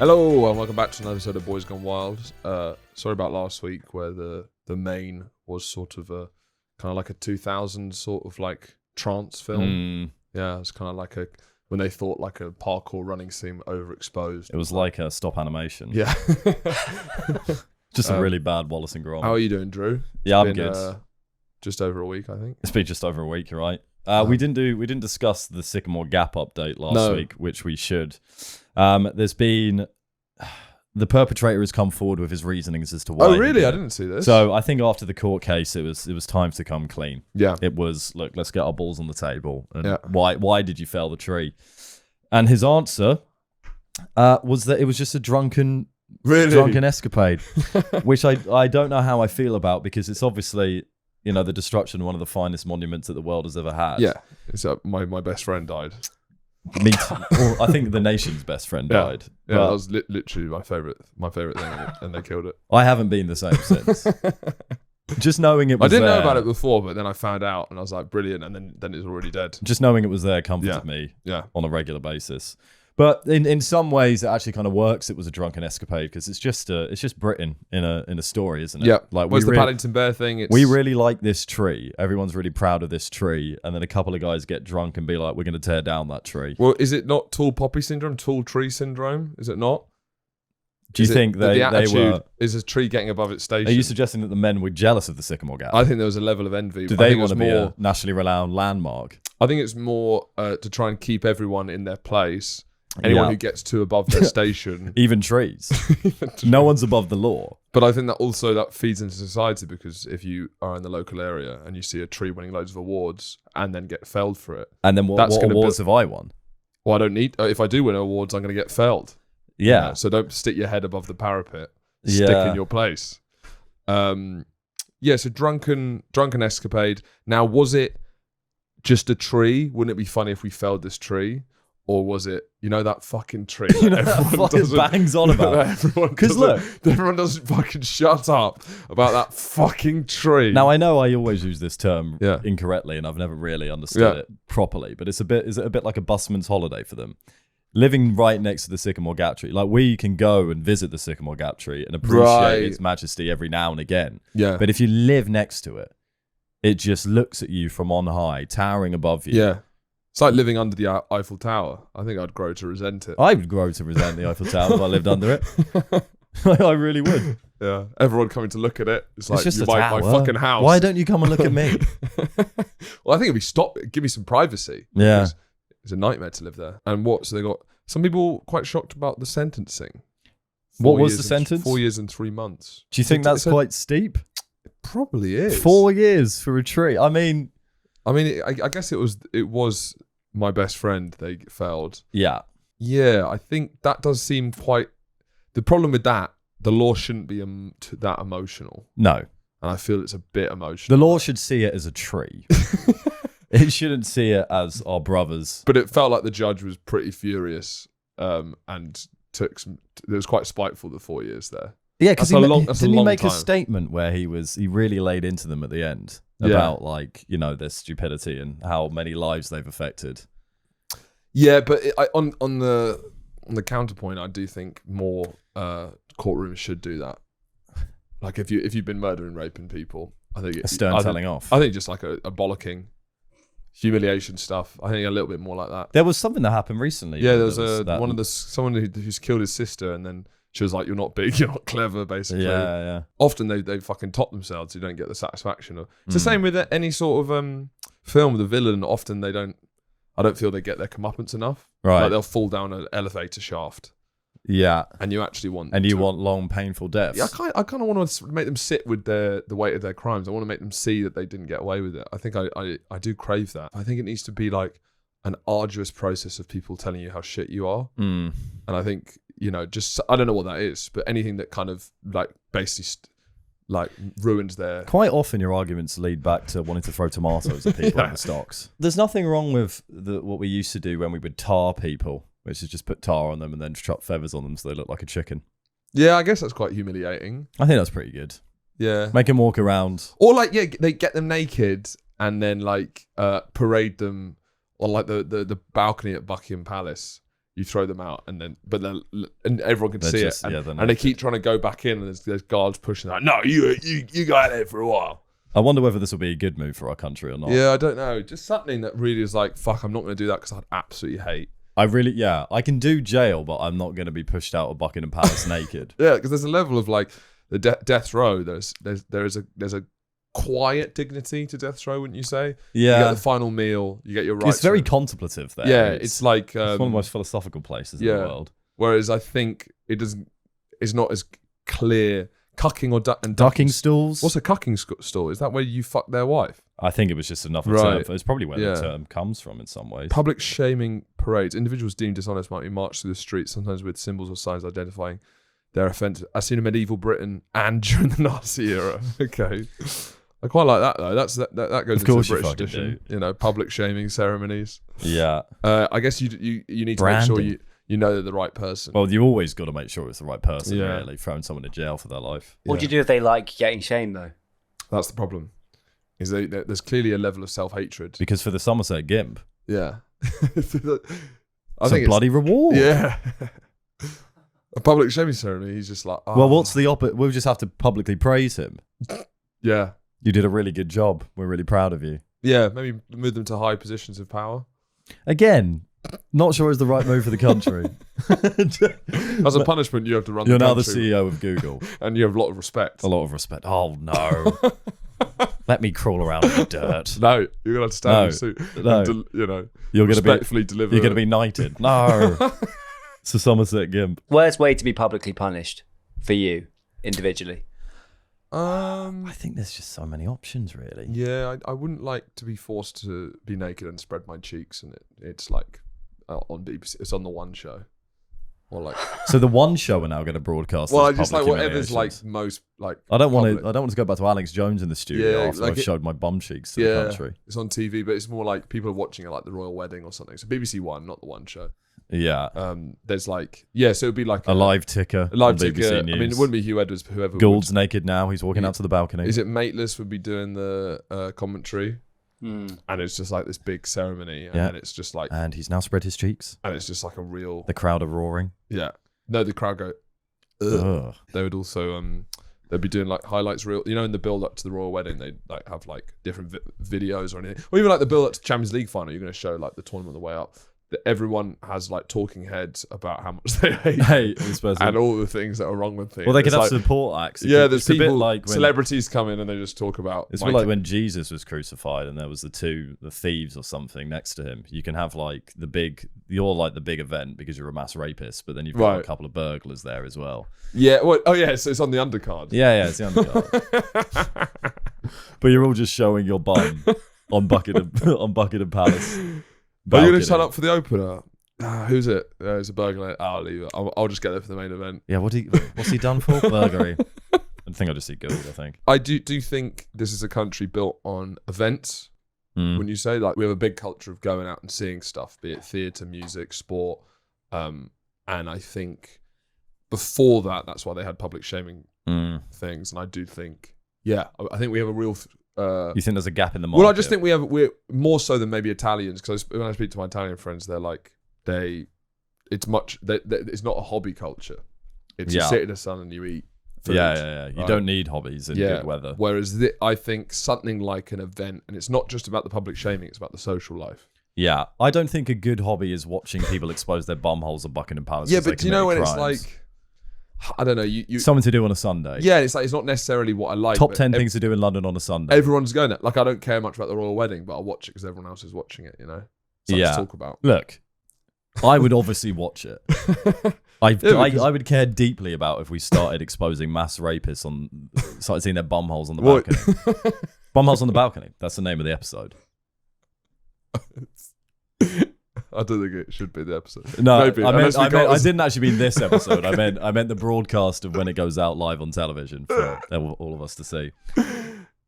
Hello and welcome back to another episode of Boys Gone Wild. Sorry about last week where the main was sort of a kind of like a 2000 sort of like trance film. Yeah, it's kind of like when they thought like a parkour running scene overexposed. It was like a stop animation. Yeah. Just a really bad Wallace and Gromit. How are you doing, Drew? Yeah, I'm good. Just over a week, I think. It's been just over a week, you're right. We didn't discuss the Sycamore Gap update last week, which we should. There's been the perpetrator has come forward with his reasonings as to why. Oh, really? I didn't see this. So I think after the court case, it was time to come clean. Yeah. It was, look, let's get our balls on the table. And yeah. Why did you fell the tree? And his answer was that it was just a drunken escapade, which I don't know how I feel about, because it's obviously, you know, the destruction of one of the finest monuments that the world has ever had. Yeah. It's my best friend died. Me too. Well, I think the nation's best friend died. Yeah, that was literally my favorite thing, and they killed it. I haven't been the same since. Just knowing it was I didn't there, know about it before, but then I found out and I was like, brilliant, and then it's already dead. Just knowing it was there comforted me on a regular basis. But in some ways, it actually kind of works. It was a drunken escapade because it's just Britain in a story, isn't it? Yeah. Like the Paddington Bear thing? We really like this tree. Everyone's really proud of this tree, and then a couple of guys get drunk and be like, "We're going to tear down that tree." Well, is it not tall poppy syndrome, tall tree syndrome? Is it not? Do you think they were? Is a tree getting above its station? Are you suggesting that the men were jealous of the Sycamore Gap? I think there was a level of envy. Do they want to be a nationally renowned landmark? I think it's more to try and keep everyone in their place. Anyone who gets too above their station. Even trees. No one's above the law. But I think that feeds into society, because if you are in the local area and you see a tree winning loads of awards and then get felled for it. And then what awards have I won? Well, I don't need... if I do win awards, I'm going to get felled. Yeah. So don't stick your head above the parapet. Stick in your place. So drunken escapade. Now, was it just a tree? Wouldn't it be funny if we felled this tree? Or was it, that fucking tree that everyone bangs on about? Because look, everyone doesn't fucking shut up about that fucking tree. Now, I know I always use this term incorrectly, and I've never really understood it properly, but is it a bit like a busman's holiday for them? Living right next to the Sycamore Gap tree. Like, we can go and visit the Sycamore Gap tree and appreciate its majesty every now and again. Yeah. But if you live next to it, it just looks at you from on high, towering above you. Yeah. It's like living under the Eiffel Tower. I think I'd grow to resent it. I would grow to resent the Eiffel Tower if I lived under it. I really would. Yeah. Everyone coming to look at it. It's like, just my fucking house. Why don't you come and look at me? Well, I think give me some privacy. Yeah. It's a nightmare to live there. And so they got some people quite shocked about the sentencing. What was the sentence? 4 years and 3 months. Do you think that's quite steep? It probably is. 4 years for a tree. I guess it was my best friend they failed. Yeah. Yeah, I think that does seem quite... The problem with that, the law shouldn't be that emotional. No. And I feel it's a bit emotional. The law should see it as a tree. It shouldn't see it as our brothers. But it felt like the judge was pretty furious and it was quite spiteful, the 4 years there. Yeah, because didn't he make a statement where he really laid into them at the end about their stupidity and how many lives they've affected. Yeah, but on the counterpoint, I do think more courtrooms should do that. Like if you've been murdering, raping people, I think a stern telling off. I think just like a bollocking, humiliation stuff. I think a little bit more like that. There was something that happened recently. Yeah, there was someone who's killed his sister, and then she was like, "You're not big, you're not clever," basically. Yeah. Often they fucking top themselves. You don't get the satisfaction of. It's the same with any sort of film with a villain. Often they don't. I don't feel they get their comeuppance enough. Right. Like they'll fall down an elevator shaft. Yeah. And you actually want. And you want long, painful deaths. Yeah, I kind of want to make them sit with the weight of their crimes. I want to make them see that they didn't get away with it. I think I do crave that. I think it needs to be like an arduous process of people telling you how shit you are. And I think, just, I don't know what that is, but anything that kind of like basically ruins their... Quite often your arguments lead back to wanting to throw tomatoes at people in the stocks. There's nothing wrong with what we used to do when we would tar people, which is just put tar on them and then chuck feathers on them so they look like a chicken. Yeah, I guess that's quite humiliating. I think that's pretty good. Yeah. Make them walk around. Or they get them naked and then parade them on the balcony at Buckingham Palace you throw them out, and everyone can They're see just- it, yeah, they're and they keep trying to go back in, and there's guards pushing. Like, no, you go out there for a while. I wonder whether this will be a good move for our country or not. Yeah, I don't know. Just something that really is like, fuck, I'm not going to do that because I'd absolutely hate. I can do jail, but I'm not going to be pushed out of Buckingham Palace naked. Yeah, because there's a level of like the death row. There's a quiet dignity to death row, wouldn't you say? Yeah. You get the final meal. You get your rights. It's very contemplative there. Yeah, it's like it's one of the most philosophical places in the world. Whereas I think it's not as clear. Cucking or Ducking stools. What's a cucking stool? Is that where you fuck their wife? I think it was just another Right. term. It's probably where the term comes from in some ways. Public shaming parades. Individuals deemed dishonest might be marched through the streets, sometimes with symbols or signs identifying their offence. As seen in medieval Britain and during the Nazi era. Okay. I quite like that though. That goes into the British tradition. You know, public shaming ceremonies. Yeah. I guess you need to make sure you know they're the right person. Well, you always got to make sure it's the right person, really, throwing someone in jail for their life. What do you do if they like getting shamed, though? That's the problem. Is there's clearly a level of self-hatred. Because for the Somerset Gimp, Yeah. it's a bloody reward. Yeah. A public shaming ceremony, he's just like, oh. Well, what's the opposite? We'll just have to publicly praise him. Yeah. You did a really good job. We're really proud of you. Yeah, maybe move them to high positions of power. Again, not sure it's the right move for the country. As a punishment, you have to run You're the now the country. CEO of Google. And you have a lot of respect. A lot of respect. Oh, no. Let me crawl around in the dirt. No, you're going to have to stand in a suit. No. And You're going to respectfully deliver. You're going to be knighted. No. It's a Somerset Gimp. Worst way to be publicly punished for you individually? I think there's just so many options, really. Yeah, I wouldn't like to be forced to be naked and spread my cheeks, and it's like on BBC. It's on the One show, or like. So the One show are now going to broadcast. Well, I this just like public whatever's like humiliations. most like. I don't want public. to. I don't want to go back to Alex Jones in the studio Yeah, after like I've showed my bum cheeks to the country. It's on TV, but it's more like people are watching it like the royal wedding or something. So BBC One, not the One show. Yeah. There's like so it'd be like A live ticker. a live on ticker. BBC I News. mean, it wouldn't be Hugh Edwards, but whoever. Gould's naked now. He's walking out to the balcony. Is it Mateless would be doing the commentary, Mm. and it's just like this big ceremony, and Yeah. then it's just like, And he's now spread his cheeks. and it's just like a real. The crowd are roaring. Yeah. No, the crowd go. Ugh. Ugh. They would also they'd be doing like highlights reel. You know, in the build up to the royal wedding, they like have like different videos or anything, or even like the build up to Champions League final. You're going to show like the tournament on the way up. That everyone has like talking heads about how much they hate This person. and all the things that are wrong with things. Well, they could It's have like, support acts. yeah, there's it's a bit people, like when, celebrities come in and they just talk about. It's a bit like when Jesus was crucified and there was the thieves or something next to him. You can have like you're like the big event because you're a mass rapist, but then you've got Right. a couple of burglars there as well. Yeah. Well, oh yeah. So it's on the undercard. Yeah, it's the undercard. But you're all just showing your bum on Buckingham Palace. Are you going balcony. to turn up for the opener? Who's it? It's a burglar. I'll leave it. I'll just get there for the main event. Yeah, what's he done for? Burglary. I think I just see Gould, I think. I do think this is a country built on events. When you say like we have a big culture of going out and seeing stuff, be it theatre, music, sport, and I think before that's why they had public shaming things. And I do think, I think we have a real. You think there's a gap in the market? Well, I just think we're more so than maybe Italians, because when I speak to my Italian friends, they're like it's not a hobby culture. It's you sit in the sun and you eat. Food, Yeah. You right? don't need hobbies in good weather. Whereas I think something like an event, and it's not just about the public shaming, it's about the social life. Yeah, I don't think a good hobby is watching people expose their bum holes at Buckingham Palace. Yeah, 'cause they but do you know when commit it's crimes. like, I don't know, you Something to do on a Sunday. yeah, it's like it's not necessarily what I like. Top but 10 things to do in London on a Sunday. Everyone's going there. Like, I don't care much about the royal wedding, but I'll watch it because everyone else is watching it. You know, something to talk about. Look, I would obviously watch it. because- I would care deeply about if we started exposing mass rapists started seeing their bum holes on the balcony. Bum holes on the balcony. That's the name of the episode. I don't think it should be the episode. No, Maybe. I Unless didn't actually mean this episode. I meant the broadcast of when it goes out live on television for all of us to see.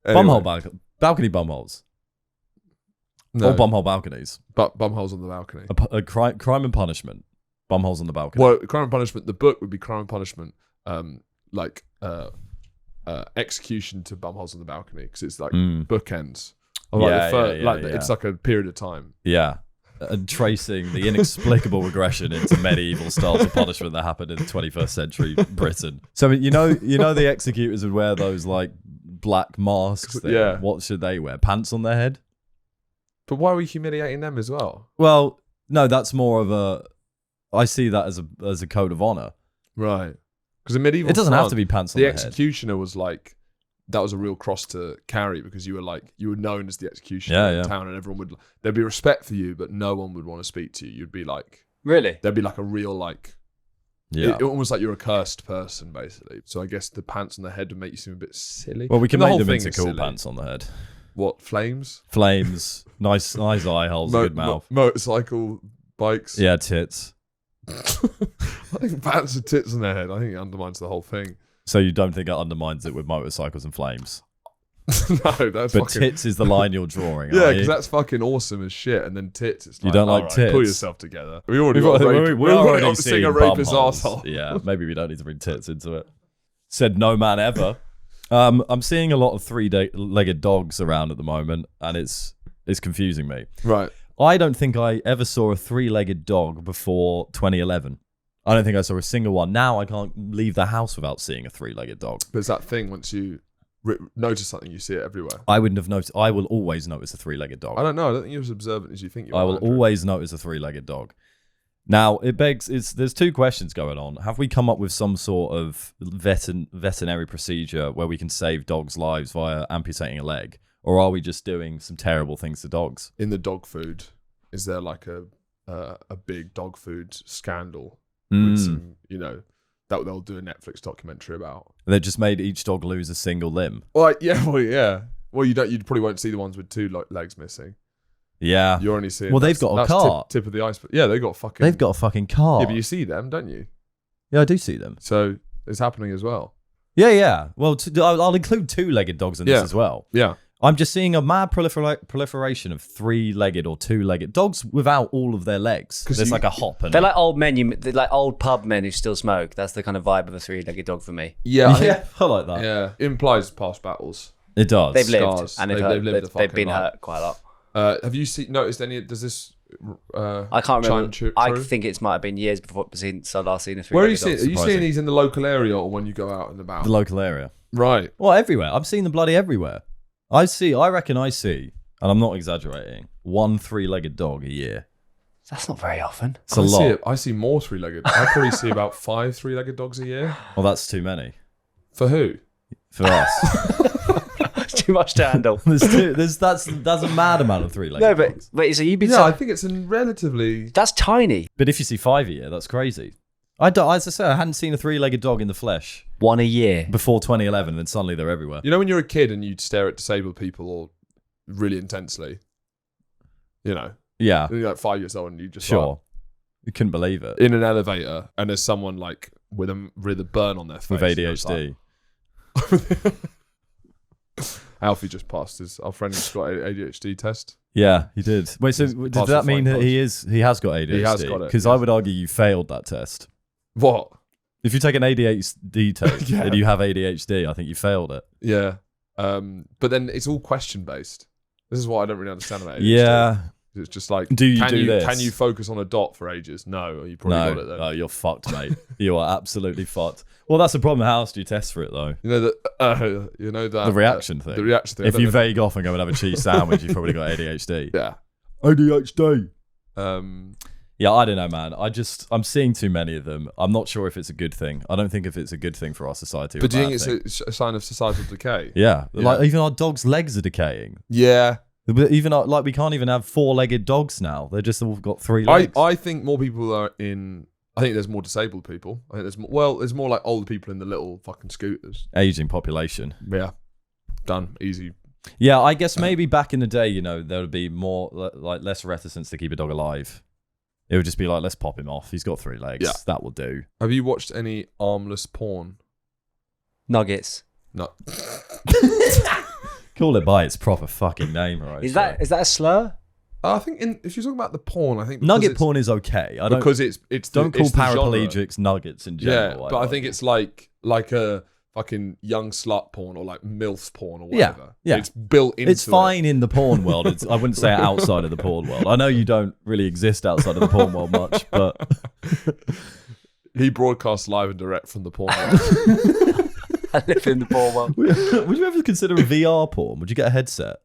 Anyway, Balcony bum holes. no, Or bum hole balconies. but bum holes on the balcony. A crime and punishment. Bum holes on the balcony. Well, Crime and Punishment. The book would be Crime and Punishment, execution to bum holes on the balcony, because it's like bookends. Or like Yeah, the first, yeah, yeah. it's like a period of time. Yeah. and tracing the inexplicable regression into medieval styles of punishment that happened in 21st century Britain. So you know the executors would wear those like black masks thing. Yeah. What should they wear? Pants on their head? But why are we humiliating them as well? Well, no, that's more of I see that as a code of honor. Right. Because in medieval It doesn't have France, to be pants on the the head. executioner was like, that was a real cross to carry because you were known as the executioner in town, and everyone there'd be respect for you, but no one would want to speak to you. You'd be like, really? There'd be like a real like, it almost like you're a cursed person basically. So I guess the pants on the head would make you seem a bit silly. Well, we can the make whole them thing into is cool silly. pants on the head. What, flames? Flames, nice eye holes, a good mouth. Motorcycle bikes. Yeah, tits. I think pants with tits on their head, I think it undermines the whole thing. So you don't think it undermines it with motorcycles and flames? No, that's But fucking... tits is the line you're drawing. Yeah, because because that's fucking awesome as shit. And then tits, it's like, You don't like all right, tits? pull yourself together. We already We've got a got- rape. we're already seeing seeing a rapist bumholes. arsehole. Yeah, maybe we don't need to bring tits into it. Said no man ever. I'm seeing a lot of three-legged dogs around at the moment, and it's confusing me. Right. I don't think I ever saw a three-legged dog before 2011. I don't think I saw a single one. Now I can't leave the house without seeing a three-legged dog. But it's that thing, once you notice something, you see it everywhere. I wouldn't have noticed. I will always notice a three-legged dog. I don't know. I don't think you're as observant as you think you are. I will Andrew. always notice a three-legged dog. Now, there's two questions going on. Have we come up with some sort of veterinary procedure where we can save dogs' lives via amputating a leg? Or are we just doing some terrible things to dogs? In the dog food, is there like a big dog food scandal? With some, that they'll do a Netflix documentary about. They just made each dog lose a single limb. Well, yeah. Well, you probably won't see the ones with two legs missing. Yeah. You're only seeing. Well, they've got a that's cart. Tip of the iceberg. Yeah, they've got fucking. They've got a fucking car. Yeah, but you see them, don't you? Yeah, I do see them. So it's happening as well. Yeah. Well, I'll include two-legged dogs in this as well. Yeah. I'm just seeing a mad proliferation of three-legged or two-legged dogs without all of their legs. There's like a hop. And They're like old men. They're like old pub men who still smoke. That's the kind of vibe of a three-legged dog for me. Yeah. I like that. Yeah. It implies past battles. It does. They've lived Scars. and they've been hurt quite a lot. Have you noticed any? Does this? I can't remember. True? I think it might have been years since I last seen a three-legged Where are you dog. seeing? Are you seeing these in the local area or when you go out and about? The local area. Right. Well, everywhere. I'm seeing them bloody everywhere. I reckon I see, and I'm not exaggerating, one three-legged dog a year. That's not very often. It's a lot. I see more three-legged. I probably see about 5 three-legged dogs a year. Well, that's too many. For who? For us. It's too much to handle. That's a mad amount of three-legged No, dogs. but wait, so you've been Yeah, I think it's a relatively. that's tiny. But if you see 5 a year, that's crazy. As I say, I hadn't seen a three-legged dog in the flesh One a year. before 2011, and then suddenly they're everywhere. You know when you're a kid and you'd stare at disabled people or really intensely. Yeah, You're like 5 years old and you just sure. You couldn't believe it. in an elevator and there's someone like with a burn on their face With and it's ADHD. like- Alfie just passed our friend who's got an ADHD test. Yeah, he did. Wait, so does passed that with mean flying that he has got ADHD? He has got it, Because yes. I would argue you failed that test. What? If you take an ADHD test Yeah. and you have ADHD, I think you failed it. Yeah. But then it's all question based. This is what I don't really understand about ADHD. Yeah. It's just like, Do you can do this? Can you focus on a dot for ages? No, you probably got it then. No, you're fucked, mate. You are absolutely fucked. Well, that's the problem. How else do you test for it, though? You know that The reaction thing. The reaction thing. I If don't you know vague off and go and have a cheese sandwich, you've probably got ADHD. yeah. ADHD. Um, Yeah, I don't know, man. I'm seeing too many of them. I'm not sure if it's a good thing. I don't think if it's a good thing for our society. but do you a think bad it's a sign of societal decay? Yeah. Yeah. Like even our dogs' legs are decaying. Yeah. But even like we can't even have 4-legged dogs now. They're just all got 3 legs. I think more people are in. I think there's more disabled people. I think there's more like older people in the little fucking scooters. Aging population. Yeah. Done. Easy. Yeah, I guess maybe back in the day, there would be more like less reticence to keep a dog alive. It would just be like, let's pop him off. He's got 3 legs. Yeah. That will do. Have you watched any armless porn? Nuggets. No. Call it by its proper fucking name, right? Is that a slur? I think if you're talking about the porn, I think because Nugget it's- porn is okay. I don't because it's don't call it's the genre. paraplegics nuggets in general. Yeah, but I think it's like a fucking young slut porn or like MILF porn or whatever. Yeah. It's built into It's fine in the porn world. I wouldn't say outside of the porn world. I know you don't really exist outside of the porn world much, but... He broadcasts live and direct from the porn world. I live in the porn world. Would you ever consider a VR porn? Would you get a headset?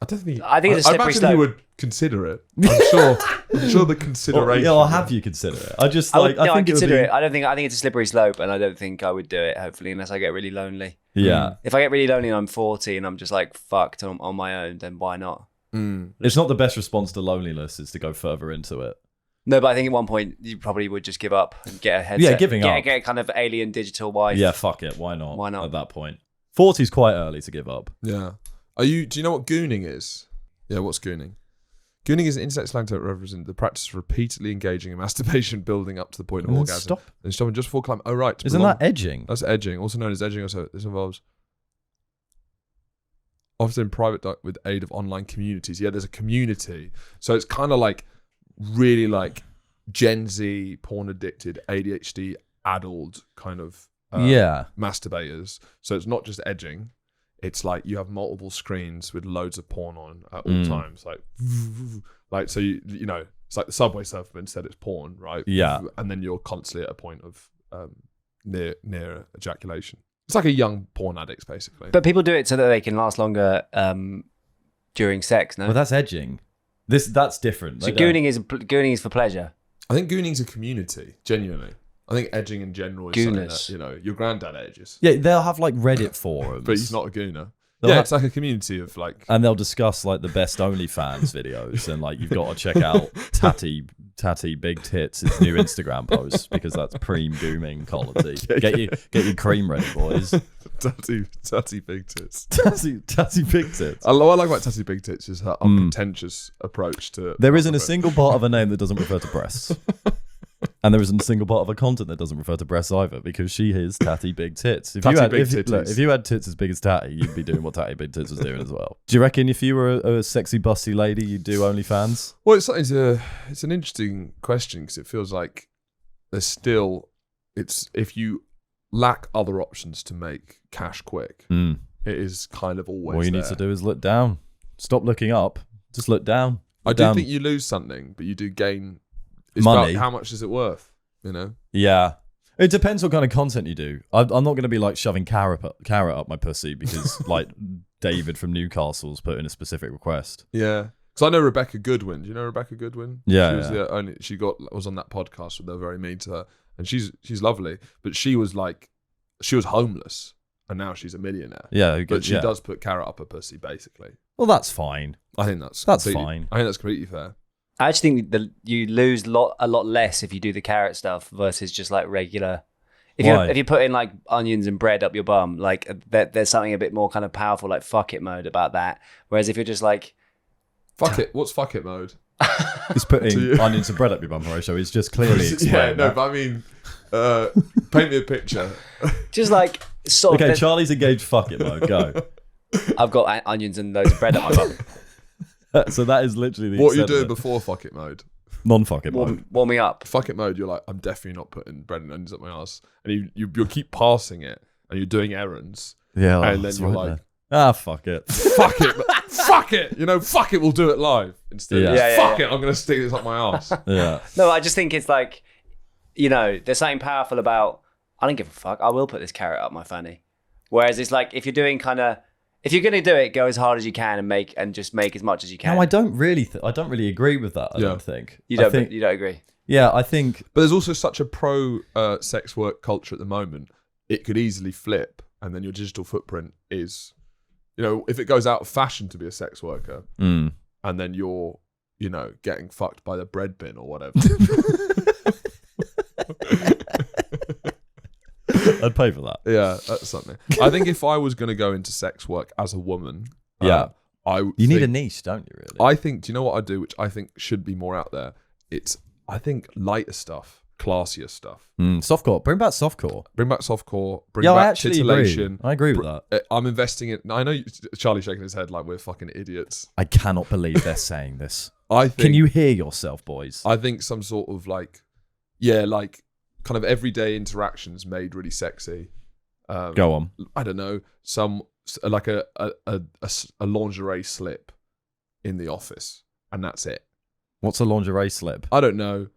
I don't think. I think it's a I slippery imagine slope. he would consider it. I'm sure the consideration. Or have you considered it? I just like. I think consider it. it. I think it's a slippery slope, and I don't think I would do it. Hopefully, unless I get really lonely. Yeah. If I get really lonely and I'm 40 and I'm just like fucked on my own, then why not? It's not the best response to loneliness. Is to go further into it. No, but I think at one point you probably would just give up and get a headset. Yeah, giving up. Get a kind of alien digital wife. Yeah, fuck it. Why not? Why not? At that point, 40's quite early to give up. Yeah. Do you know what gooning is? Yeah, what's gooning? Gooning is an intersex slang term that represents the practice of repeatedly engaging in masturbation, building up to the point of orgasm. Stop. And stopping just before climb. Oh, right. Isn't that edging? That's edging, also known as edging. Also, this involves often in private with aid of online communities. Yeah, there's a community. So it's kind of like really like Gen Z, porn addicted, ADHD, adult kind of masturbators. So it's not just edging. It's like you have multiple screens with loads of porn on at all times. Like so you know, it's like the Subway Surfer, but instead it's porn, right? Yeah. And then you're constantly at a point of near ejaculation. It's like a young porn addict, basically. But people do it so that they can last longer during sex. No, well, that's edging. That's different. So gooning is for pleasure. I think gooning's a community, genuinely. I think edging in general is something that, you know, your granddad edges. Yeah, they'll have like Reddit forums. But he's not a gooner. They'll it's like a community of like... And they'll discuss like the best OnlyFans videos and like you've got to check out Tatty Big Tits' new Instagram post because that's preem dooming quality. Get your cream ready, boys. Tatty Big Tits. Tatty Big Tits. What I like about Tatty Big Tits is her unpretentious approach to... There isn't a single part of her name that doesn't refer to breasts. And there isn't a single part of her content that doesn't refer to breasts either, because she is Tatty Big Tits. If you had tits as big as Tatty, you'd be doing what Tatty Big Tits was doing as well. Do you reckon if you were a sexy busty lady, you'd do OnlyFans? Well, it's an interesting question because it feels like there's still... if you lack other options to make cash quick, it is kind of always All you need to do is look down. Stop looking up. Just look down. I do think you lose something, but you do gain... It's money. About how much is it worth? You know? Yeah. It depends what kind of content you do. I'm not going to be like shoving carrot up my pussy because like David from Newcastle's put in a specific request. Yeah. Because I know Rebecca Goodwin. Do you know Rebecca Goodwin? Yeah. She was the only. Was on that podcast where they were very mean to her, and she's lovely. But she was homeless, and now she's a millionaire. Yeah. But she does put carrot up her pussy, basically. Well, that's fine. I think that's fine. I think that's completely fair. I actually think that you lose a lot less if you do the carrot stuff versus just like regular. If you put in like onions and bread up your bum, like there's something a bit more kind of powerful, like fuck it mode about that. Whereas if you're just like, fuck it, what's fuck it mode? He's putting onions and bread up your bum, right? So he's just clearly explained. Yeah, no, but I mean, paint me a picture. Just like sort of. Okay, Charlie's engaged. Fuck it mode. Go. I've got onions and loads of bread up my bum. So that is literally the what you doing before fuck it mode. Non-fuck it mode. Warm me up. Fuck it mode, you're like, I'm definitely not putting bread and onions up my ass, and you'll keep passing it, and you're doing errands. Yeah, and then you're like, fuck it, fuck it, fuck it. You know, fuck it. We'll do it live instead. Fuck it. I'm gonna stick this up my ass. Yeah. No, I just think it's like, you know, there's something powerful about. I don't give a fuck. I will put this carrot up my fanny. Whereas it's like if you're doing kind of. If you're going to do it, go as hard as you can and just make as much as you can. No, I don't really agree with that. I don't think. You don't agree? Yeah, I think. But there's also such a pro sex work culture at the moment. It could easily flip, and then your digital footprint is, you know, if it goes out of fashion to be a sex worker, and then you're, you know, getting fucked by the bread bin or whatever. I'd pay for that. Yeah, that's something. I think if I was going to go into sex work as a woman, you need a niche, don't you? Really? I think. Do you know what I do, which I think should be more out there? I think lighter stuff, classier stuff. Softcore. Bring back softcore. Bring back softcore. Bring back titillation. I agree with that. I'm investing in. I know Charlie's shaking his head like we're fucking idiots. I cannot believe they're saying this. Can you hear yourself, boys? I think some sort of like kind of everyday interactions made really sexy, Go on. I don't know, like a lingerie slip in the office, and that's it. What's a lingerie slip? I don't know.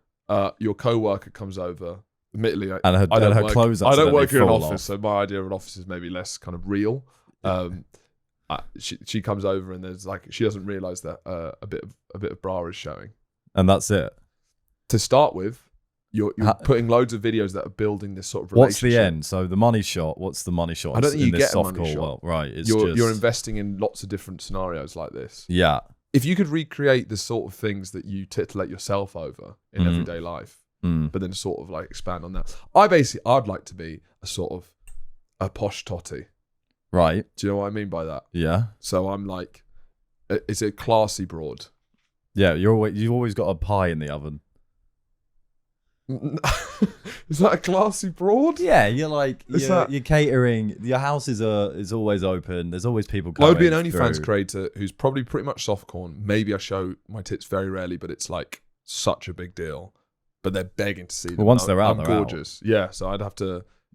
Your co-worker comes over. Admittedly, and her clothes. I don't work in an office, so my idea of an office is maybe less kind of real. She comes over and there's like she doesn't realise that a bit of bra is showing, and that's it. To start with, you're putting loads of videos that are building this sort of relationship. What's the end? So the money shot. What's the money shot? I don't think you get a softcore money shot. World, right? It's you're investing in lots of different scenarios like this. Yeah. If you could recreate the sort of things that you titillate yourself over in everyday life, but then sort of like expand on that. I'd like to be a sort of a posh totty. Right. Do you know what I mean by that? Yeah. So I'm like, it's a classy broad. Yeah, you've always got a pie in the oven. Is that a classy broad? Yeah, you're catering. Your house is always open. There's always people coming. I would be an OnlyFans creator who's probably pretty much softcorn. Maybe I show my tits very rarely, but it's like such a big deal. But they're begging to see them. Well, once they're out, I'm they're gorgeous. Out. Yeah, so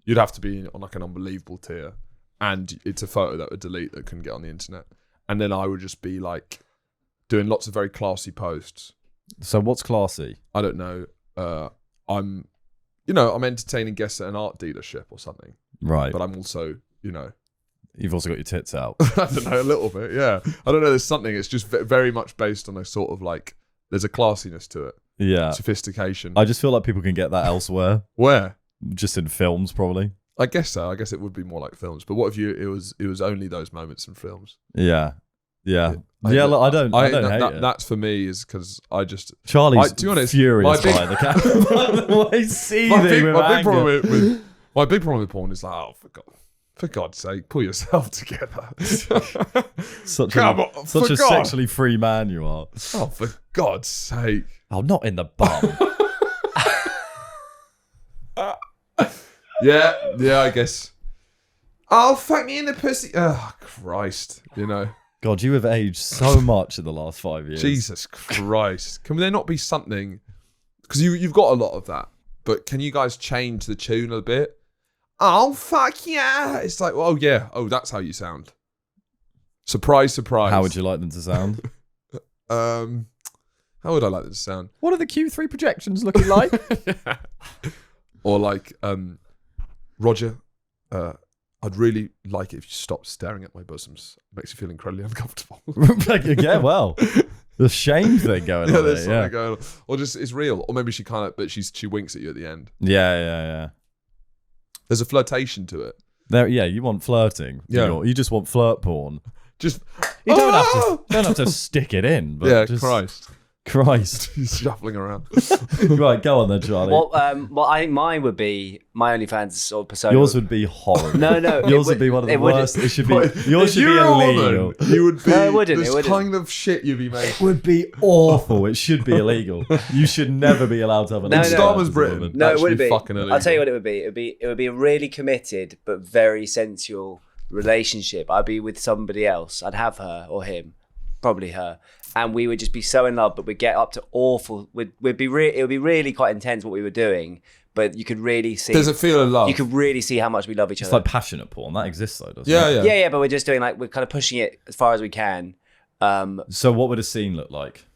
you'd have to be on like an unbelievable tier, and it's a photo that would delete that couldn't get on the internet, and then I would just be like doing lots of very classy posts. So what's classy? I don't know. I'm entertaining guests at an art dealership or something. Right. But I'm also, You've also got your tits out. I don't know, a little bit, yeah. I don't know, there's something, it's just very much based on a sort of like, there's a classiness to it. Yeah. Sophistication. I just feel like people can get that elsewhere. Where? Just in films, probably. I guess so. I guess it would be more like films. But what if it was only those moments in films? Yeah. Yeah. Look, I don't hate it. That's for me is because I just... Charlie's to be honest, furious by the camera. By the way, seething my big problem with porn is like, for God's sake, pull yourself together. Such a sexually free man you are. Oh, for God's sake. Oh, not in the bum. Yeah, I guess. Oh, fuck me in the pussy. Oh, Christ, God, you have aged so much in the last 5 years. Jesus Christ. Can there not be something... Because you've got a lot of that, but can you guys change the tune a bit? Oh, fuck yeah. It's like, oh, yeah. Oh, that's how you sound. Surprise, surprise. How would you like them to sound? How would I like them to sound? What are the Q3 projections looking like? Yeah. Or like, Roger, I'd really like it if you stopped staring at my bosoms. It makes you feel incredibly uncomfortable. Yeah, well, the shame thing going on there's there. Something going on. Or just, it's real. Or maybe she kind of, but she winks at you at the end. Yeah. There's a flirtation to it. You want flirting. Yeah. You just want flirt porn. Just... You don't have to stick it in. But yeah, just, Christ. He's shuffling around. Right, go on then, Charlie. Well, I think mine would be my OnlyFans sort of persona. Yours would be horrible. No. Yours would be one of the worst. It should be. Yours should be illegal. You would be. No, it wouldn't. This kind of shit you'd be making. It would be awful. It should be illegal. You should never be allowed to have an. In Star Wars Britain. No, it would be. Fucking illegal. I'll tell you what it would be. It would be a really committed but very sensual relationship. I'd be with somebody else. I'd have her or him, probably her, and we would just be so in love. But we'd get up to awful. It would be really quite intense what we were doing. But you could really see. There's a feel of love. You could really see how much we love each other. It's like passionate porn. That exists though, doesn't it? Yeah. But we're just doing we're kind of pushing it as far as we can. So what would a scene look like?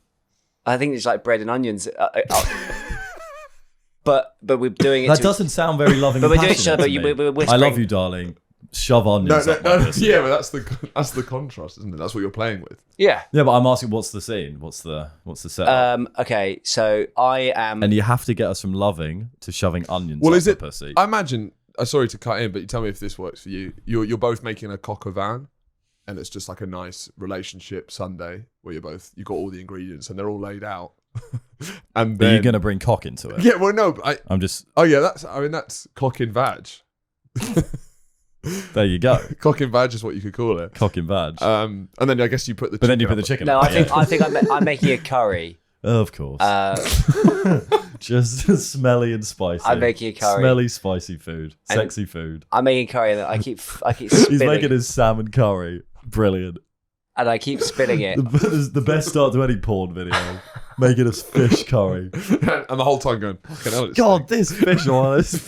I think it's like bread and onions. But we're doing it. That doesn't sound very loving. But and we're doing passionate to me. we're whispering. I love you, darling. Shove onions up my pussy. Yeah, but that's the contrast, isn't it? That's what you're playing with. Yeah. Yeah, but I'm asking, what's the scene? What's the setup? Okay, so I am. And you have to get us from loving to shoving onions Well, up is the it? pussy. I imagine. Sorry to cut in, but you tell me if this works for you. You're both making a coq au vin, and it's just like a nice relationship Sunday where you got all the ingredients and they're all laid out. And then Are you going to bring cock into it? Yeah, well, no, but I'm just. Oh yeah, that's cock in vag. There you go. Cock in vag is what you could call it. Cock in vag. And then I guess you put the. But then you put the chicken. No, up. I think I'm making a curry. Of course. Just smelly and spicy. I'm making a curry. Smelly, spicy food. And Sexy food. I'm making a curry that I keep He's spinning. making his salmon curry. Brilliant. And I keep spinning it. The best start to any porn video. making us fish curry. And the whole time going, fucking hell, it's God, this fish oil is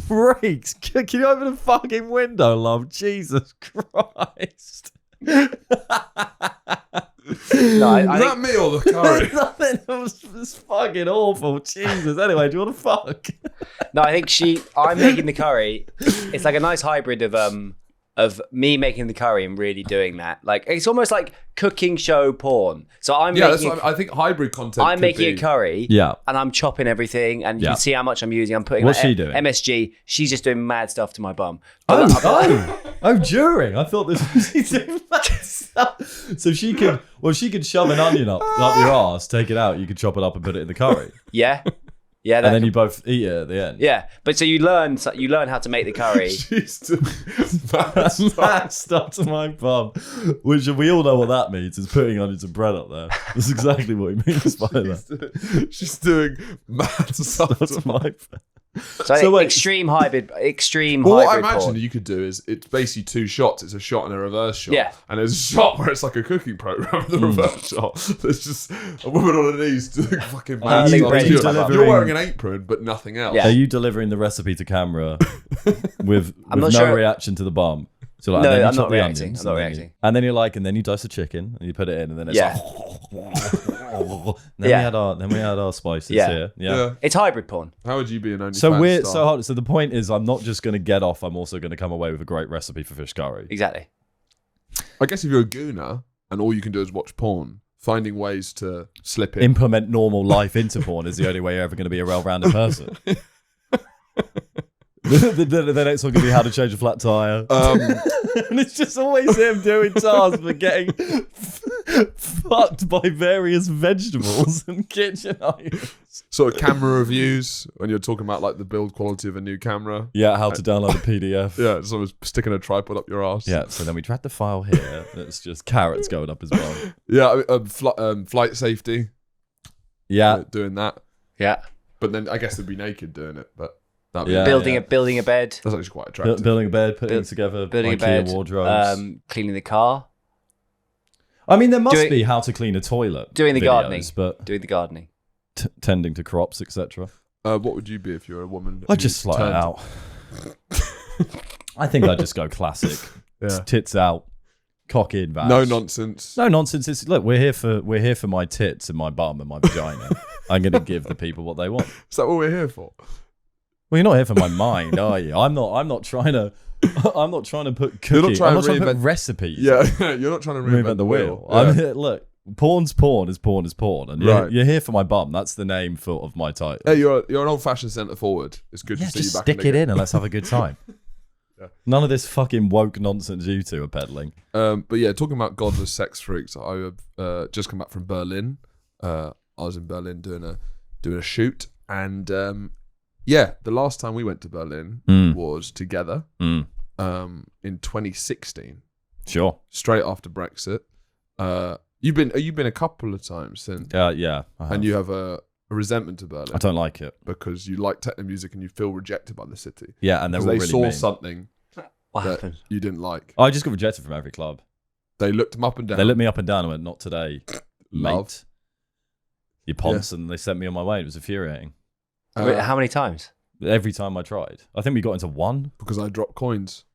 freaks. Can you open the fucking window, love? Jesus Christ. No, Is that me or the curry? Nothing. It was fucking awful. Jesus. Anyway, do you want to fuck? No, I think I'm making the curry. It's like a nice hybrid of me making the curry and really doing that. Like, it's almost like cooking show porn. So I think hybrid content. I'm making a curry, Yeah. and I'm chopping everything, and you can see how much I'm using. I'm putting. What's she doing? MSG. She's just doing mad stuff to my bum. During. I thought this was she doing mad stuff. So she could shove an onion up your ass, take it out. You could chop it up and put it in the curry. Yeah. Yeah, and then you both eat it at the end. Yeah, but so you learn how to make the curry. She's doing mad stuff to my bum, which we all know what that means. Is putting onions and bread up there. That's exactly what he means by that. She's doing mad stuff to my bum. So wait, extreme hybrid. Well, what I hybrid imagine porn. you could do is it's basically 2 shots. It's a shot and a reverse shot. Yeah. And there's a shot where it's like a cooking program. The reverse shot. There's just a woman on her knees doing fucking mad stuff. You're wearing an apron, but nothing else. Yeah. Are you delivering the recipe to camera with no sure. reaction to the bum? So like, No, and then you I'm chop not the reacting. onions, I'm not reacting. And then and then you dice the chicken and you put it in, and then it's then we had our spices here. Yeah. It's hybrid porn. How would you be an OnlyFans So So the point is, I'm not just going to get off. I'm also going to come away with a great recipe for fish curry. Exactly. I guess if you're a gooner and all you can do is watch porn, finding ways to slip in. Implement normal life into porn is the only way you're ever going to be a well-rounded person. The next one could be how to change a flat tire. And it's just always him doing tasks but getting fucked by various vegetables and kitchen items. Sort of camera reviews when you're talking about like the build quality of a new camera. Yeah, how to download a PDF. Yeah, someone's sticking a tripod up your ass. Yeah, so then we drag the file here. It's just carrots going up as well. Yeah, flight safety. Yeah. Doing that. Yeah. But then I guess they'd be naked doing it, but building a bed. That's actually quite attractive. Building a bed, putting together building IKEA a bed, wardrobes. Cleaning the car. I mean, there must be how to clean a toilet. Doing the videos, gardening. But doing the gardening. Tending to crops, etc. What would you be if you were a woman? I'd just slide it out. I think I'd just go classic. Yeah. Tits out, cock in, vash. No nonsense. No nonsense. Look, we're here for my tits and my bum and my vagina. I'm going to give the people what they want. Is that what we're here for? Well, you're not here for my mind, are you? I'm not trying to put cooking. You're not trying I'm not to trying to put reinvent recipes. Yeah, you're not trying to reinvent the wheel. Yeah. I'm here, look, porn's porn is porn is porn, and you're here for my bum. That's the name of my title. Hey, you're an old-fashioned centre forward. It's good to see you back. Stick it in and let's have a good time. Yeah. None of this fucking woke nonsense you two are peddling. But yeah, talking about godless sex freaks, I have just come back from Berlin. I was in Berlin doing a shoot, and the last time we went to Berlin was together in 2016. Sure. Straight after Brexit. You've been a couple of times since. Yeah. And you have a resentment to Berlin. I don't like it because you like techno music and you feel rejected by the city. Yeah, and they saw mean. something what that happened? You didn't like. I just got rejected from every club. They looked them up and down. They looked me up and down and went, "Not today, Love. mate." You ponce, and they sent me on my way. It was infuriating. How many times? Every time I tried. I think we got into one. Because I dropped coins.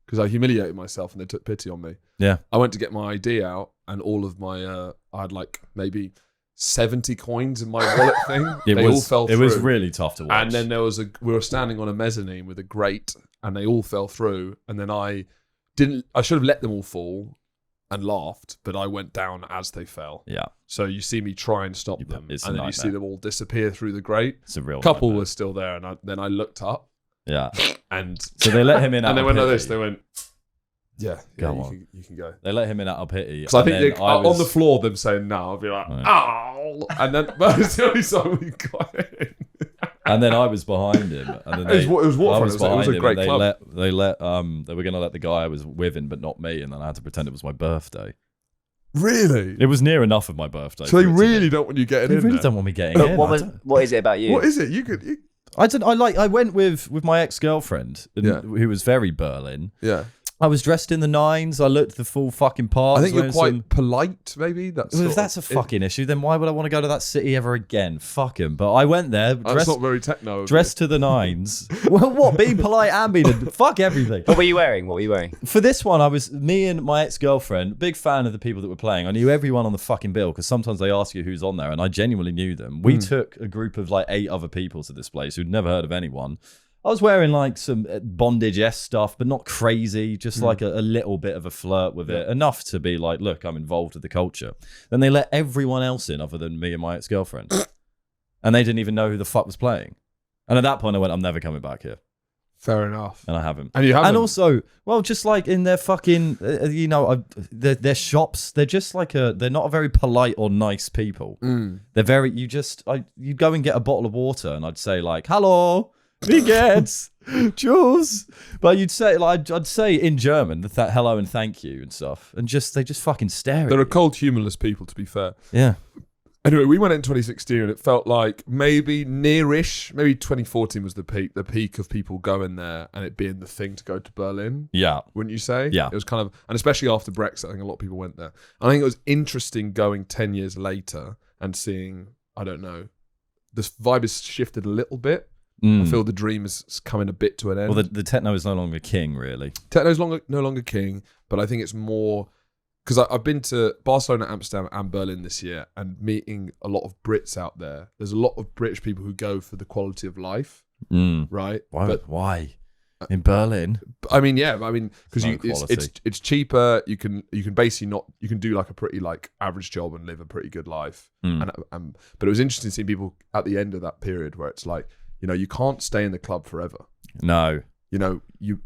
Because I humiliated myself and they took pity on me. Yeah. I went to get my ID out and all of my, I had like maybe 70 coins in my wallet thing. They all fell through. It was really tough to watch. And then we were standing on a mezzanine with a grate and they all fell through. And then I should have let them all fall and laughed, but I went down as they fell. Yeah. So you see me try and stop them. It's and then you see them all disappear through the grate. It's a real couple nightmare. were still there. And then I looked up. Yeah. And so they let him in. And they went pity. like this. They went, you can go. They let him in out of pity. Because I think on the floor, them saying no, I'll be like, oh. And then that was the only time we got in. And then I was behind him. And then it was waterfront. It was a great club. They were going to let the guy I was with in, but not me. And then I had to pretend it was my birthday. Really? It was near enough of my birthday. So they really don't want you getting in. They really don't want me getting in. What is it about you? What is it? I went with my ex-girlfriend who was very Berlin. Yeah. I was dressed in the nines. I looked the full fucking part. I think you're quite polite, maybe. If that's a fucking issue, then why would I want to go to that city ever again? Fuck him. But I went there. That's not very techno. Dressed to the nines. Well, what? Being polite and being fuck everything. What were you wearing? For this one, me and my ex-girlfriend, big fan of the people that were playing. I knew everyone on the fucking bill because sometimes they ask you who's on there, and I genuinely knew them. We took a group of like 8 other people to this place who'd never heard of anyone. I was wearing like some bondage-esque stuff, but not crazy, just like a little bit of a flirt with it, enough to be like, look, I'm involved with the culture. Then they let everyone else in other than me and my ex-girlfriend. And they didn't even know who the fuck was playing. And at that point I went, I'm never coming back here. Fair enough. And I haven't. And you haven't? And also, well, just like in their fucking, their shops, they're just like they're not a very polite or nice people. They're very, you go and get a bottle of water and I'd say like, hello. Wie geht's? Jules. But you'd say, like, I'd say in German that hello and thank you and stuff, and they just fucking stare at They're you. a cold, humorless people, to be fair. Yeah. Anyway, we went in 2016 and it felt like maybe nearish, maybe 2014 was the peak of people going there and it being the thing to go to Berlin. Yeah. Wouldn't you say? Yeah. It was kind of, and especially after Brexit, I think a lot of people went there. I think it was interesting going 10 years later and seeing, I don't know, this vibe has shifted a little bit. I feel the dream is coming a bit to an end. Well, the techno is no longer king, really. Techno's no longer king, but I think it's more because I've been to Barcelona, Amsterdam, and Berlin this year, and meeting a lot of Brits out there. There's a lot of British people who go for the quality of life, right? Why? In Berlin? I mean, yeah, because it's cheaper. You can basically you can do like a pretty like average job and live a pretty good life. But it was interesting seeing people at the end of that period where it's like, you know, you can't stay in the club forever. No. You know, you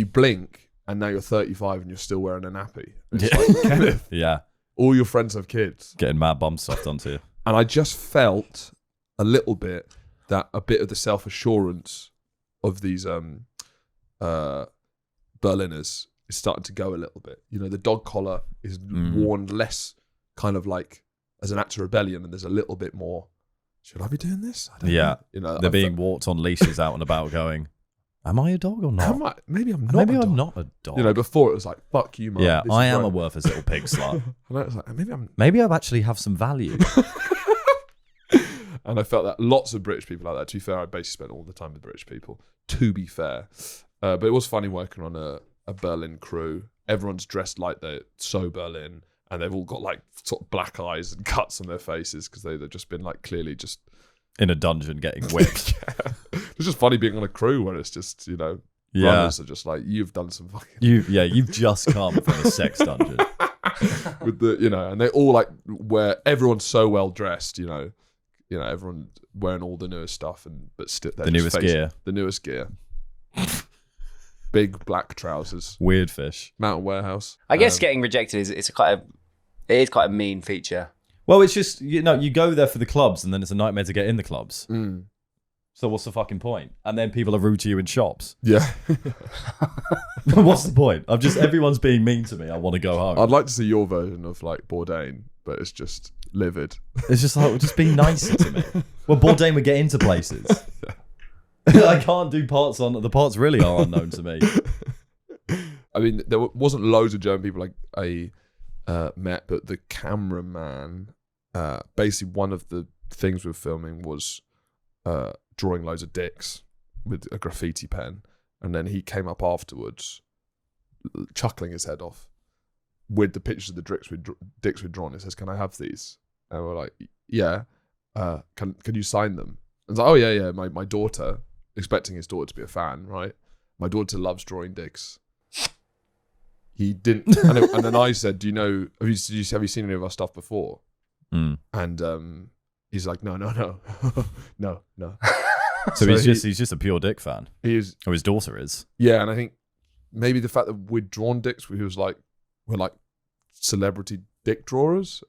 blink and now you're 35 and you're still wearing a nappy. It's like, Kenneth, yeah. All your friends have kids. Getting mad bum soft onto you. And I just felt a little bit that a bit of the self-assurance of these Berliners is starting to go a little bit. You know, the dog collar is worn less kind of like as an act of rebellion, and there's a little bit more, should I be doing this? I don't know. You know, they're being walked on leashes out and about going, am I a dog or not? Maybe I'm not Maybe a dog. I'm not a dog. You know, before it was like, fuck you, man. Yeah, I am a worthless little pig slut. And I was like, maybe I actually have some value. And I felt that lots of British people like that. To be fair, I basically spent all the time with British people, to be fair. But it was funny working on a Berlin crew. Everyone's dressed like they're so Berlin, and they've all got like sort of black eyes and cuts on their faces because they've just been like clearly just in a dungeon getting whipped. It's just funny being on a crew where it's just, you know, runners are just like, you've done some fucking you've just come from a sex dungeon. With the, you know, and they all like everyone's so well dressed, you know, everyone wearing all the newest stuff but still the newest gear. Big black trousers. Weird fish. Mountain Warehouse. I guess getting rejected is quite a mean feature. Well, it's just, you know, you go there for the clubs and then it's a nightmare to get in the clubs. So what's the fucking point? And then people are rude to you in shops. Yeah. What's the point? Everyone's being mean to me. I want to go home. I'd like to see your version of like Bourdain, but it's just livid. It's just like, just be nicer to me. Well, Bourdain would get into places. I can't do parts on the parts really are unknown to me. I mean, there wasn't loads of German people like I met, but the cameraman, basically one of the things we were filming was drawing loads of dicks with a graffiti pen, and then he came up afterwards, chuckling his head off with the pictures of the dicks we'd drawn. He says, "Can I have these?" And we're like, "Yeah." Can you sign them? I was like, "Oh yeah. My daughter," expecting his daughter to be a fan, right? My daughter loves drawing dicks. He didn't, and then I said, "Do you know? Have you seen any of our stuff before?" And he's like, "No, no." So he's just a pure dick fan. His daughter is. Yeah, and I think maybe the fact that we'd drawn dicks, we're like celebrity dick drawers.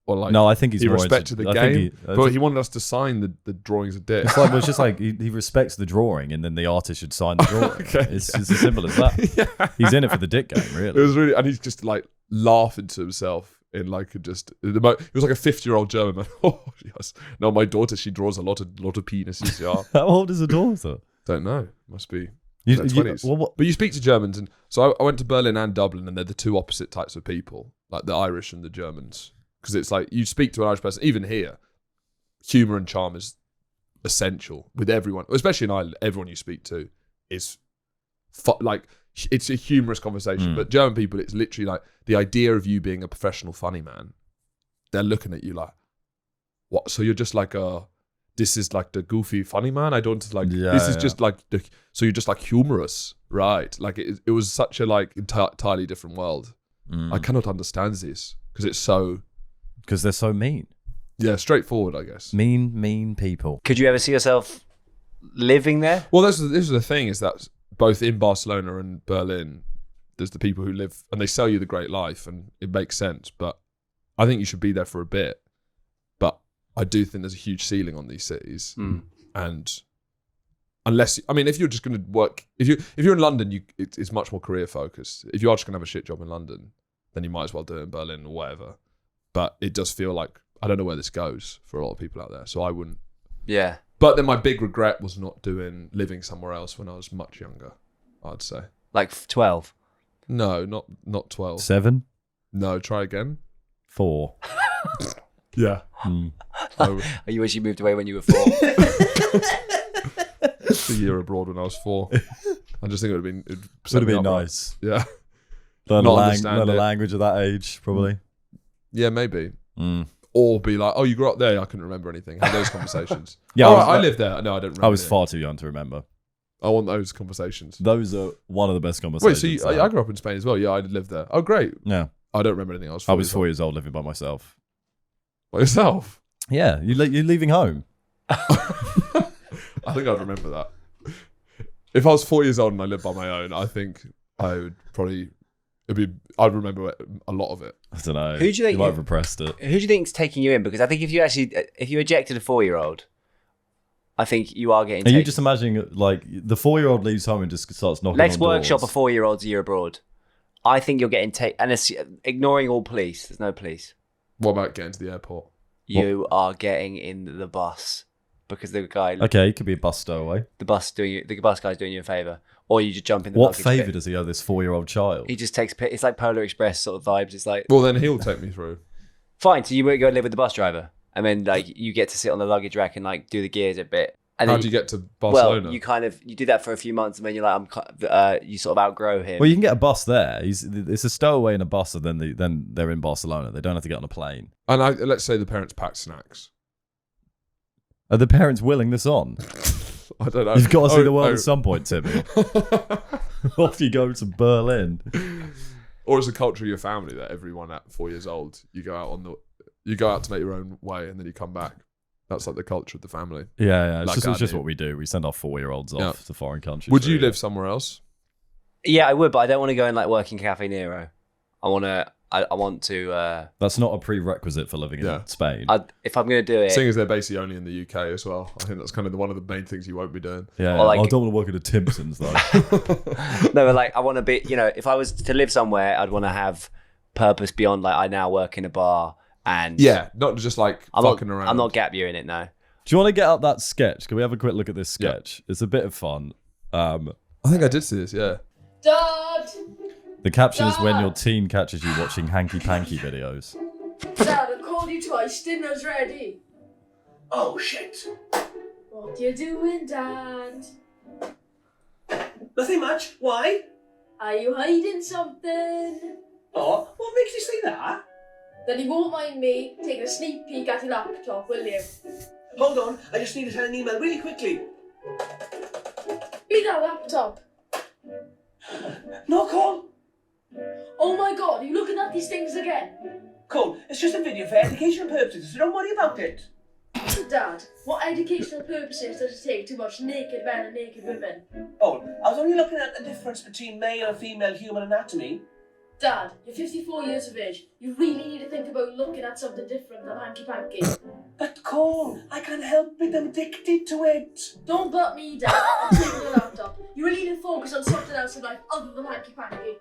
Or like, no, I think he respected the game, but he wanted us to sign the drawings of dicks. It's just like he respects the drawing, and then the artist should sign the drawing. It's as simple as that. Yeah. He's in it for the dick game, really. It was really, and he's just like laughing to himself in like it was like a 50-year-old German man. Oh yes, no, my daughter, she draws a lot of penises. Yeah. How old is the daughter? Don't know. Must be. in their 20s. But you speak to Germans, and so I went to Berlin and Dublin, and they're the two opposite types of people, like the Irish and the Germans. Because it's like you speak to an Irish person, even here, humour and charm is essential with everyone, especially in Ireland. Everyone you speak to is like it's a humorous conversation. But German people, it's literally like the idea of you being a professional funny man. They're looking at you like, what? So you're just like this is like the goofy funny man. I don't like. This is just like so you're just like humorous, right? Like it was such a like entirely different world. I cannot understand this because they're so mean. Yeah, straightforward, I guess. Mean people. Could you ever see yourself living there? Well, this is the thing, is that both in Barcelona and Berlin, there's the people who live and they sell you the great life, and it makes sense. But I think you should be there for a bit. But I do think there's a huge ceiling on these cities, and unless if you're just going to work, if you're in London, it's much more career focused. If you are just going to have a shit job in London, then you might as well do it in Berlin or whatever. But it does feel like I don't know where this goes for a lot of people out there, so I wouldn't. Yeah. But then my big regret was not living somewhere else when I was much younger, I'd say. Like 12? No, not 12. 7? No, try again. 4. Yeah. You wish you moved away when you were 4? A year abroad when I was 4. I just think it would have been nice. Yeah. Learn a language at that age, probably. Yeah, maybe. Or be like, oh, you grew up there? I couldn't remember anything. Have those conversations. Yeah, I lived there. No, I don't remember. I was far too young to remember. I want those conversations. Those are one of the best conversations. Wait, so I grew up in Spain as well? Yeah, I lived there. Oh, great. Yeah. I don't remember anything else. I was 4 years old living by myself. By yourself? Yeah, you're leaving home. I think I'd remember that. If I was 4 years old and I lived by my own, I think I would probably... I'd remember a lot of it. I don't know. Who do you think might have repressed it? Who do you think's taking you in? Because I think if you ejected a 4-year-old, I think you are getting. Are you just imagining like the 4-year-old leaves home and just starts knocking? Let's on workshop doors. a 4-year-old's year abroad. I think you're getting taken, and it's, ignoring all police. There's no police. What about getting to the airport? You are getting in the bus because the guy. Okay, it could be a bus stowaway. The bus guy's doing you a favour. Or you just jump in the What luggage favour bit. does he owe this 4-year-old child? He just takes... It's like Polar Express sort of vibes. It's like... Well, then he'll take me through. Fine, so you won't go and live with the bus driver. And then like you get to sit on the luggage rack and like do the gears a bit. And how do you get to Barcelona? Well, you do that for a few months and then you're like, you sort of outgrow him. Well, you can get a bus there. It's a stowaway in a bus, and then they're in Barcelona. They don't have to get on a plane. And let's say the parents pack snacks. Are the parents willing this on? I don't know. You've got to see the world at some point, Timmy. Off you go to Berlin. Or it's a culture of your family that everyone at 4 years old, you go out to make your own way and then you come back. That's like the culture of the family. Yeah. It's Like just what we do. We send our 4-year-olds off to foreign countries. Would you live somewhere else? Yeah, I would, but I don't want to go and like work in Cafe Nero. I want to. That's not a prerequisite for living in Spain. If I'm going to do it, seeing as they're basically only in the UK as well, I think that's kind of one of the main things you won't be doing. Yeah, I don't want to work at a Timpson's though. No, but like I want to be. If I was to live somewhere, I'd want to have purpose beyond like I now work in a bar and not just like fucking around. I'm not gap yearing it now. Do you want to get up that sketch? Can we have a quick look at this sketch? It's a bit of fun. I think I did see this. Yeah. Dad! The caption is when your teen catches you watching hanky-panky videos. Dad, I called you twice. Dinner's ready. Oh, shit. What you doing, Dad? Nothing much. Why? Are you hiding something? Oh, what makes you say that? Then you won't mind me taking a sneak peek at your laptop, will you? Hold on, I just need to send an email really quickly. Be that laptop. No call. Oh my god, are you looking at these things again? Cool, it's just a video for educational purposes, so don't worry about it. Dad, what educational purposes does it take to watch naked men and naked women? Oh, I was only looking at the difference between male and female human anatomy. Dad, you're 54 years of age. You really need to think about looking at something different than hanky-panky. But Cole, I can't help it, I'm addicted to it. Don't butt me, Dad. I'm taking the laptop. You really need to focus on something else in life other than hanky-panky.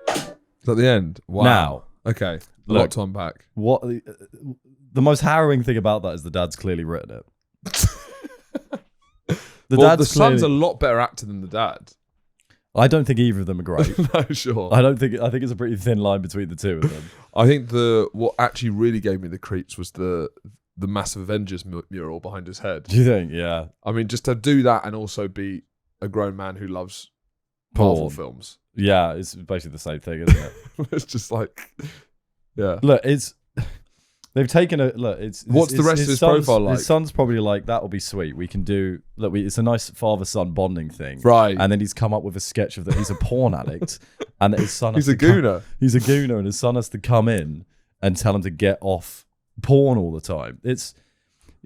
Is that the end? Wow. Now, okay, a look, lot to unpack. What the most harrowing thing about that is the dad's clearly written it. The son's a lot better actor than the dad. I don't think either of them are great. No, sure. I think it's a pretty thin line between the two of them. I think what actually really gave me the creeps was the massive Avengers mural behind his head. Do you think? Yeah. I mean, just to do that and also be a grown man who loves Marvel films. Yeah, it's basically the same thing, isn't it? It's just like, yeah. Look, they've taken What's the rest of his profile like? His son's probably like, that'll be sweet. We can do. Look, it's a nice father-son bonding thing, right? And then he's come up with a sketch of that he's a porn addict, and that his son. He's a gooner. He's a gooner, and his son has to come in and tell him to get off porn all the time. It's,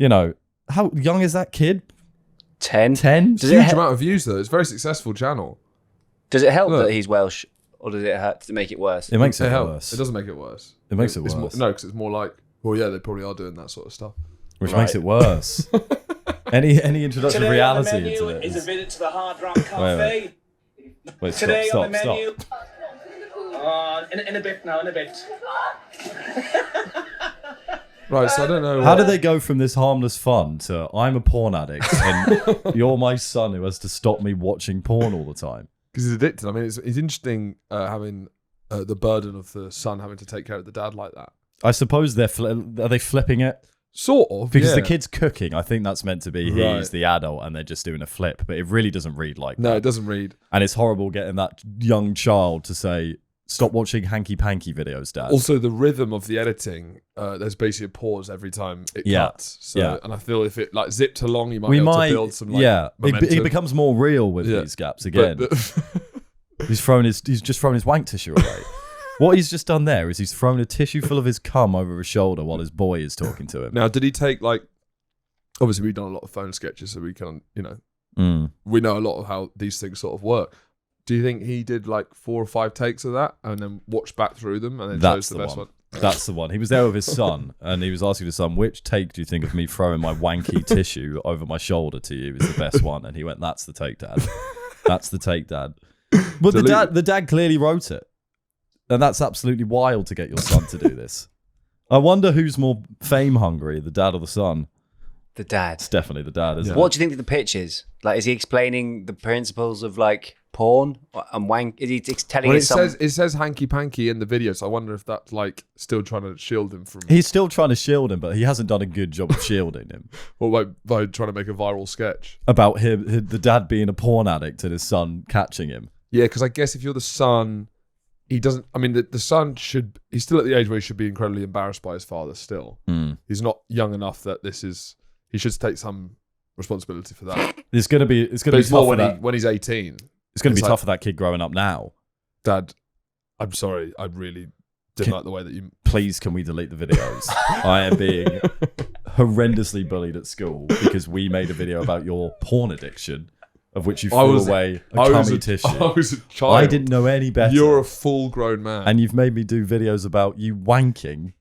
how young is that kid? 10. Huge amount of views though. It's a very successful channel. Does it help that he's Welsh, or does it hurt to make it worse? It makes it worse. It doesn't make it worse. It makes it worse. No, because it's more like, well, yeah, they probably are doing that sort of stuff. Which makes it worse. Any introduction of reality into it is a visit to the Hard Rock Cafe. Wait, Today stop. on the menu. In a bit. Right, so I don't know. How do they go from this harmless fun to I'm a porn addict and you're my son who has to stop me watching porn all the time? Because he's addicted. I mean, it's interesting having the burden of the son having to take care of the dad like that. I suppose are they flipping it? Sort of, because the kid's cooking. I think that's meant to be he's the adult and they're just doing a flip, but it really doesn't read like that. No, it doesn't read. And it's horrible getting that young child to say, stop watching hanky-panky videos, Dad. Also, the rhythm of the editing, there's basically a pause every time it cuts. So, and I feel if it like zipped along, you might be able to build some momentum. It becomes more real with these gaps again. He's just thrown his wank tissue away. What he's just done there is he's thrown a tissue full of his cum over his shoulder while his boy is talking to him. Now, did he take obviously we've done a lot of phone sketches, so we can, we know a lot of how these things sort of work. Do you think he did 4 or 5 takes of that and then watched back through them and then chose the best one? That's the one. He was there with his son and he was asking his son, which take do you think of me throwing my wanky tissue over my shoulder to you is the best one? And he went, that's the take, Dad. That's the take, Dad. But the dad clearly wrote it. And that's absolutely wild to get your son to do this. I wonder who's more fame hungry, the dad or the son? The dad. It's definitely the dad, isn't it? What do you think of the pitch is? Is he explaining the principles of porn and wank? Is he telling us something? It says hanky panky in the video, so I wonder if that's still trying to shield him from. He's still trying to shield him, but he hasn't done a good job of shielding him. Well, by trying to make a viral sketch about the dad being a porn addict and his son catching him. Yeah, because I guess if you're the son, he doesn't. I mean, the son should. He's still at the age where he should be incredibly embarrassed by his father. Still, he's not young enough that this is. He should take some responsibility for that. It's gonna be tough when he's 18. It's gonna be tough for that kid growing up now. Dad, I'm sorry. I really didn't like the way that you. Please, can we delete the videos? I am being horrendously bullied at school because we made a video about your porn addiction. Of which you threw away a cummy tissue. I was a child. I didn't know any better. You're a full grown man. And you've made me do videos about you wanking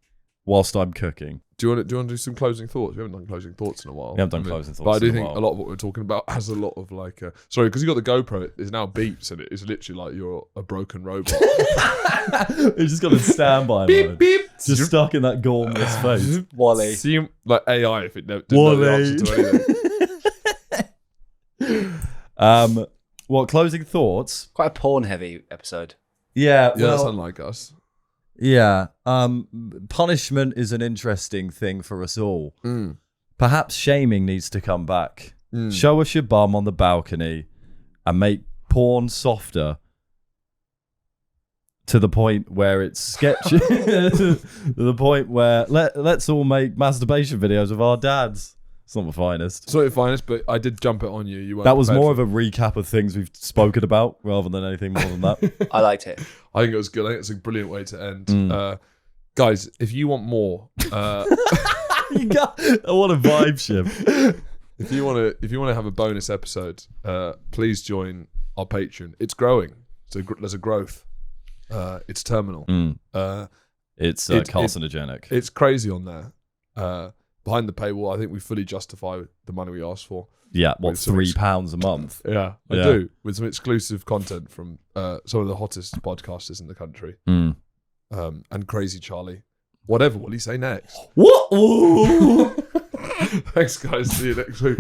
whilst I'm cooking. Do you want to do some closing thoughts? We haven't done closing thoughts in a while. We haven't done closing thoughts. But I do think a lot of what we're talking about has a lot of sorry, because you got the GoPro, it's now beeps and it's literally like you're a broken robot. It's just got a standby beep, mode. Beep. Just stuck in that gormless face. Wally. Like AI if it didn't know the answer to anything. What closing thoughts? Quite a porn heavy episode. Yeah, that's unlike us. Yeah, punishment is an interesting thing for us all. Perhaps shaming needs to come back. Show us your bum on the balcony and make porn softer to the point where it's sketchy. To the point where let's all make masturbation videos of our dads. It's not the finest. It's not the finest, but I did jump it on you. You weren't that was more of a recap of things we've spoken about rather than anything more than that. I liked it. I think it was good. I think it's a brilliant way to end. Guys, if you want more, I want a vibe shift. If you want to have a bonus episode, please join our Patreon. It's growing. There's a growth. It's terminal. It's carcinogenic. It's crazy on there. Behind the paywall, I think we fully justify the money we asked for. Yeah, what, £3 a month? Yeah, I do. With some exclusive content from some of the hottest podcasters in the country. And Crazy Charlie. Whatever will he say next? What? Thanks, guys. See you next week.